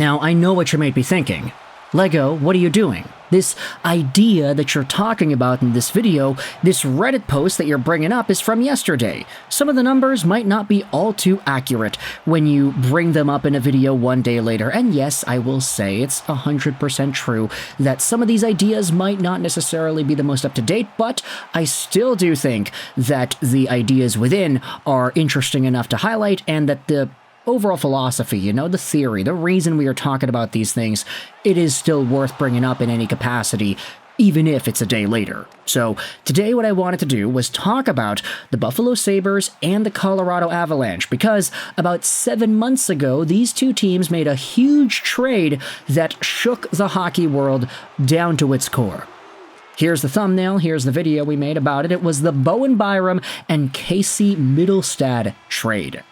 Now, I know what you might be thinking. Lego, what are you doing? This idea that you're talking about in this video, this Reddit post that you're bringing up is from yesterday. Some of the numbers might not be all too accurate when you bring them up in a video one day later. And yes, I will say it's 100% true that some of these ideas might not necessarily be the most up-to-date, but I still do think that the ideas within are interesting enough to highlight, and that the overall philosophy, the theory, the reason we are talking about these things, it is still worth bringing up in any capacity, even if it's a day later. So today what I wanted to do was talk about the Buffalo Sabres and the Colorado Avalanche, because about 7 months ago, these two teams made a huge trade that shook the hockey world down to its core. Here's the thumbnail, here's the video we made about it. It was the Byram and Casey Mittelstadt trade.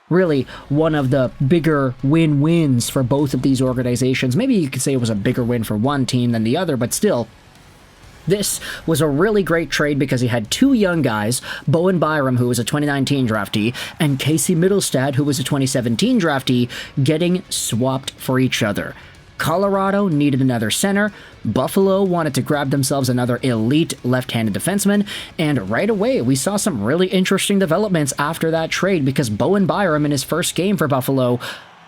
Really, one of the bigger win-wins for both of these organizations. Maybe you could say it was a bigger win for one team than the other, but still, this was a really great trade because he had two young guys, Byram, who was a 2019 draftee, and Casey Mittelstadt, who was a 2017 draftee, getting swapped for each other. Colorado needed another center, Buffalo wanted to grab themselves another elite left-handed defenseman, and right away we saw some really interesting developments after that trade, because Byram in his first game for Buffalo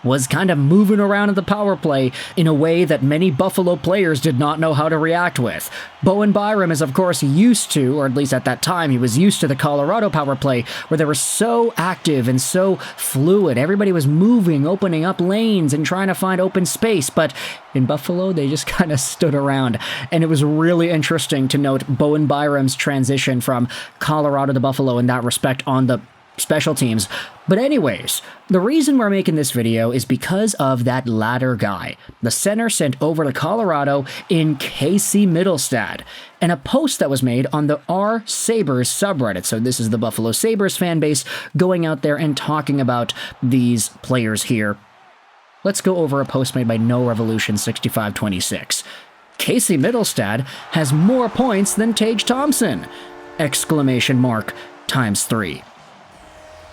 was kind of moving around in the power play in a way that many Buffalo players did not know how to react with. Byram is of course used to, or at least at that time, he was used to the Colorado power play, where they were so active and so fluid. Everybody was moving, opening up lanes and trying to find open space, but in Buffalo, they just kind of stood around. And it was really interesting to note Byram's transition from Colorado to Buffalo in that respect on the special teams. But anyways, the reason we're making this video is because of that latter guy, the center sent over to Colorado in Casey Mittelstadt, and a post that was made on the R Sabres subreddit. So this is the Buffalo Sabres fan base going out there and talking about these players here. Let's go over a post made by No Revolution 6526. Casey Mittelstadt has more points than Tage Thompson! Exclamation mark times 3.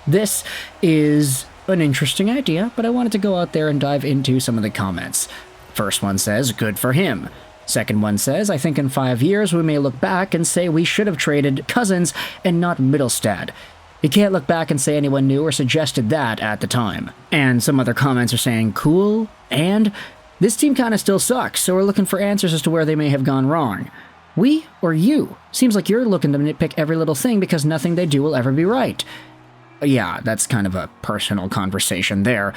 This is an interesting idea, but I wanted to go out there and dive into some of the comments. First one says, good for him. Second one says, I think in 5 years we may look back and say we should have traded Cousins and not Mittelstadt. You can't look back and say anyone knew or suggested that at the time. And some other comments are saying, cool, and this team kind of still sucks, so we're looking for answers as to where they may have gone wrong. We or you? Seems like you're looking to nitpick every little thing because nothing they do will ever be right. Yeah, that's kind of a personal conversation there.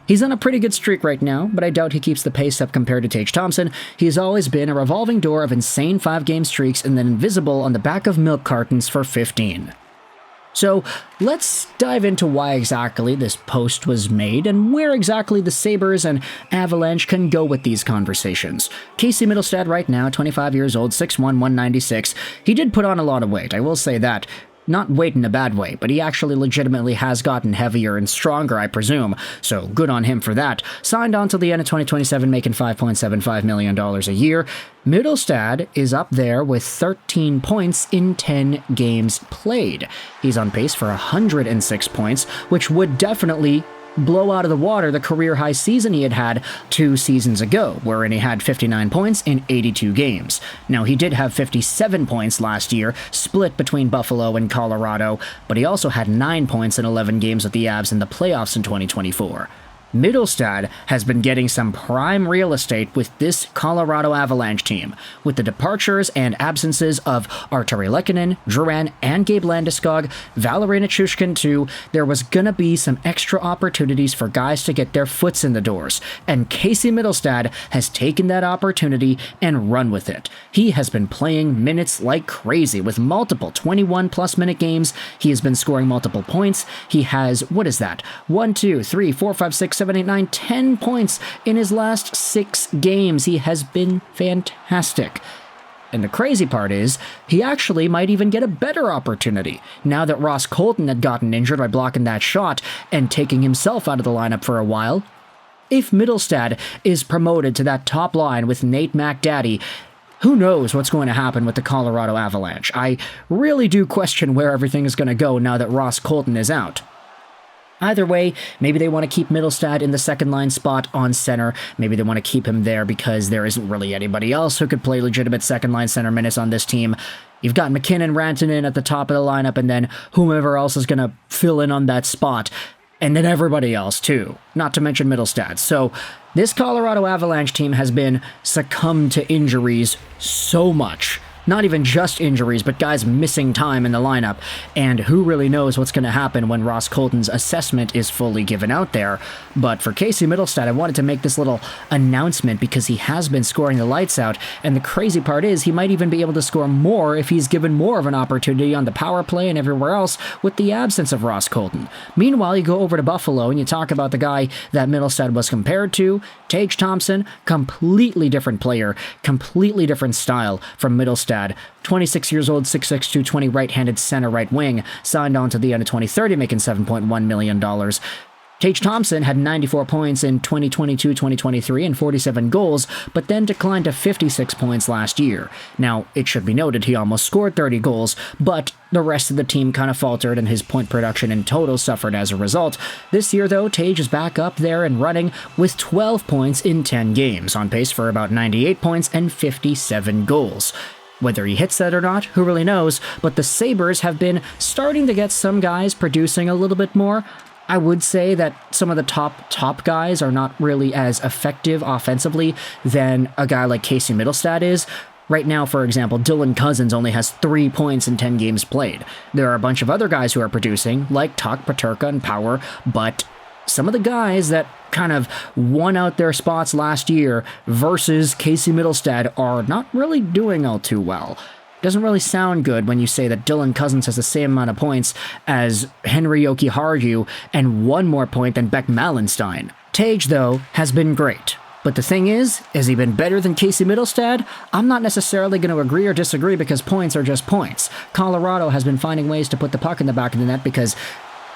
He's on a pretty good streak right now, but I doubt he keeps the pace up compared to Tage Thompson. He's always been a revolving door of insane 5-game streaks and then invisible on the back of milk cartons for 15. So let's dive into why exactly this post was made and where exactly the Sabres and Avalanche can go with these conversations. Casey Mittelstadt right now, 25 years old, 6'1", 196. He did put on a lot of weight, I will say that. Not weight in a bad way, but he actually legitimately has gotten heavier and stronger, I presume, so good on him for that. Signed on till the end of 2027, making $5.75 million a year. Mittelstadt is up there with 13 points in 10 games played. He's on pace for 106 points, which would definitely blow out of the water the career-high season he had 2 seasons ago, wherein he had 59 points in 82 games. Now, he did have 57 points last year, split between Buffalo and Colorado, but he also had 9 points in 11 games with the Avs in the playoffs in 2024. Mittelstadt has been getting some prime real estate with this Colorado Avalanche team. With the departures and absences of Artturi Lehkonen, Drouin, and Gabe Landeskog, Valeri Nichushkin too, there was gonna be some extra opportunities for guys to get their foots in the doors, and Casey Mittelstadt has taken that opportunity and run with it. He has been playing minutes like crazy with multiple 21-plus minute games. He has been scoring multiple points. He has, 1, 2, 3, 4, 5, 6, 7, 8, 9, 10 points in his last 6 games. He has been fantastic. And the crazy part is, he actually might even get a better opportunity, now that Ross Colton had gotten injured by blocking that shot and taking himself out of the lineup for a while. If Mittelstadt is promoted to that top line with Nate McDaddy, who knows what's going to happen with the Colorado Avalanche? I really do question where everything is going to go now that Ross Colton is out. Either way, maybe they want to keep Mittelstadt in the second-line spot on center. Maybe they want to keep him there because there isn't really anybody else who could play legitimate second-line center minutes on this team. You've got McKinnon, Rantanen at the top of the lineup, and then whomever else is going to fill in on that spot. And then everybody else, too. Not to mention Mittelstadt. So this Colorado Avalanche team has been succumbed to injuries so much. Not even just injuries, but guys missing time in the lineup. And who really knows what's going to happen when Ross Colton's assessment is fully given out there. But for Casey Mittelstadt, I wanted to make this little announcement because he has been scoring the lights out. And the crazy part is he might even be able to score more if he's given more of an opportunity on the power play and everywhere else with the absence of Ross Colton. Meanwhile, you go over to Buffalo and you talk about the guy that Mittelstadt was compared to, Tage Thompson, completely different player, completely different style from Mittelstadt. 26 years old, 6'6", 220, right-handed center right wing, signed on to the end of 2030, making $7.1 million. Tage Thompson had 94 points in 2022-2023 and 47 goals, but then declined to 56 points last year. Now, it should be noted he almost scored 30 goals, but the rest of the team kind of faltered and his point production in total suffered as a result. This year, though, Tage is back up there and running with 12 points in 10 games, on pace for about 98 points and 57 goals. Whether he hits that or not, who really knows, but the Sabres have been starting to get some guys producing a little bit more. I would say that some of the top guys are not really as effective offensively than a guy like Casey Mittelstadt is. Right now, for example, Dylan Cousins only has 3 points in 10 games played. There are a bunch of other guys who are producing, like Tuch, Peterka, and Power, but some of the guys that kind of won out their spots last year versus Casey Mittelstadt are not really doing all too well. Doesn't really sound good when you say that Dylan Cousins has the same amount of points as Henry Jokiharju and 1 more point than Beck Malenstein. Tage, though, has been great. But the thing is, has he been better than Casey Mittelstadt? I'm not necessarily going to agree or disagree because points are just points. Colorado has been finding ways to put the puck in the back of the net because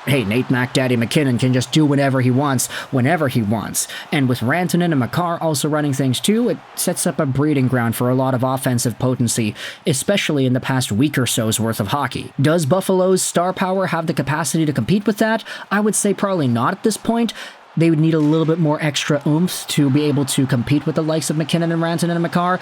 hey, Nate McDaddy McKinnon can just do whatever he wants, whenever he wants. And with Rantanen and Makar also running things too, it sets up a breeding ground for a lot of offensive potency, especially in the past week or so's worth of hockey. Does Buffalo's star power have the capacity to compete with that? I would say probably not at this point. They would need a little bit more extra oomph to be able to compete with the likes of McKinnon and Rantanen and Makar.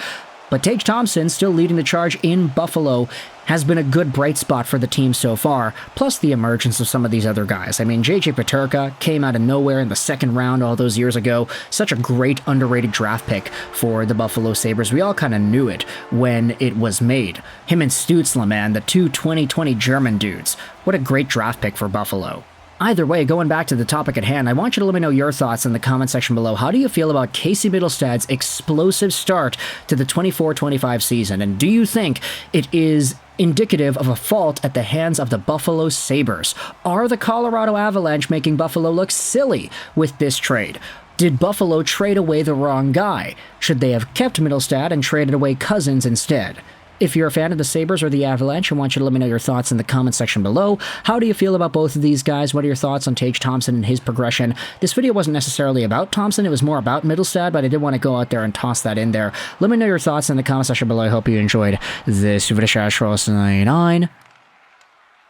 But Tage Thompson, still leading the charge in Buffalo, has been a good bright spot for the team so far, plus the emergence of some of these other guys. I mean, J.J. Peterka came out of nowhere in the second round all those years ago. Such a great underrated draft pick for the Buffalo Sabres. We all kind of knew it when it was made. Him and Stützle, man, the two 2020 German dudes. What a great draft pick for Buffalo. Either way, going back to the topic at hand, I want you to let me know your thoughts in the comment section below. How do you feel about Casey Mittelstadt's explosive start to the 24-25 season? And do you think it is indicative of a fault at the hands of the Buffalo Sabres? Are the Colorado Avalanche making Buffalo look silly with this trade? Did Buffalo trade away the wrong guy? Should they have kept Mittelstadt and traded away Cousins instead? If you're a fan of the Sabres or the Avalanche, I want you to let me know your thoughts in the comment section below. How do you feel about both of these guys? What are your thoughts on Tage Thompson and his progression? This video wasn't necessarily about Thompson, it was more about Mittelstadt, but I did want to go out there and toss that in there. Let me know your thoughts in the comment section below. I hope you enjoyed this video.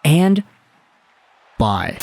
And bye.